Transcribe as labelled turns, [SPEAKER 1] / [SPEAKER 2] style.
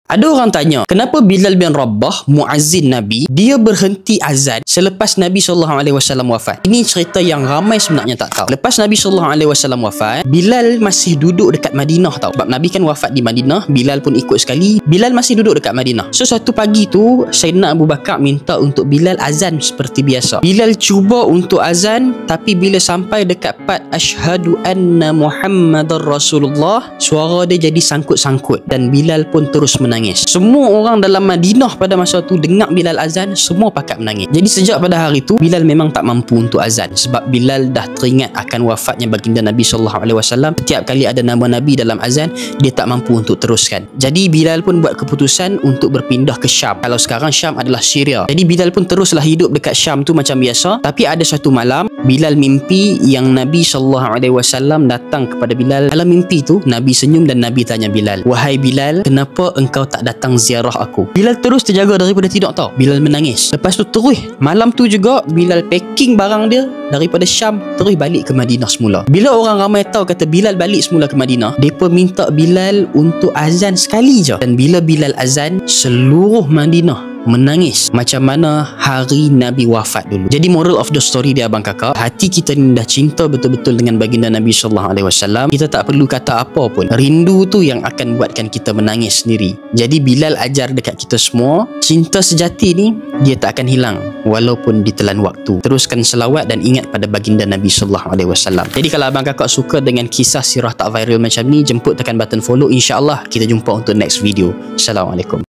[SPEAKER 1] Ada orang tanya, kenapa Bilal bin Rabah, muazzin Nabi, dia berhenti azan selepas Nabi SAW wafat? Ini cerita yang ramai sebenarnya tak tahu. Lepas Nabi SAW wafat, Bilal masih duduk dekat Madinah tau. Sebab Nabi kan wafat di Madinah, Bilal pun ikut sekali. Bilal masih duduk dekat Madinah. So satu pagi tu, Sayyidina Abu Bakar minta untuk Bilal azan seperti biasa. Bilal cuba untuk azan, tapi bila sampai dekat part Asyhadu anna Muhammadar Rasulullah, suara dia jadi sangkut-sangkut dan Bilal pun terus menangis. Semua orang dalam Madinah pada masa tu dengar Bilal azan, semua pakat menangis. Jadi sejak pada hari tu, Bilal memang tak mampu untuk azan sebab Bilal dah teringat akan wafatnya baginda Nabi SAW. Setiap kali ada nama Nabi dalam azan, dia tak mampu untuk teruskan. Jadi Bilal pun buat keputusan untuk berpindah ke Syam. Kalau sekarang Syam adalah Syria. Jadi Bilal pun teruslah hidup dekat Syam tu macam biasa. Tapi ada satu malam, Bilal mimpi yang Nabi SAW datang kepada Bilal. Dalam mimpi tu, Nabi senyum dan Nabi tanya Bilal, "Wahai Bilal, kenapa engkau tak datang ziarah aku?" Bilal terus terjaga daripada tidur tau. Bilal menangis. Lepas tu terus malam tu juga Bilal packing barang dia daripada Syam, terus balik ke Madinah semula. Bila orang ramai tahu kata Bilal balik semula ke Madinah, mereka minta Bilal untuk azan sekali je. Dan bila Bilal azan, seluruh Madinah menangis macam mana hari Nabi wafat dulu. Jadi moral of the story dia abang kakak, hati kita ni dah cinta betul-betul dengan baginda Nabi SAW, kita tak perlu kata apa pun. Rindu tu yang akan buatkan kita menangis sendiri. Jadi Bilal ajar dekat kita semua, cinta sejati ni dia tak akan hilang walaupun ditelan waktu. Teruskan selawat dan ingat pada baginda Nabi SAW. Jadi kalau abang kakak suka dengan kisah sirah tak viral macam ni, jemput tekan button follow. InsyaAllah kita jumpa untuk next video. Assalamualaikum.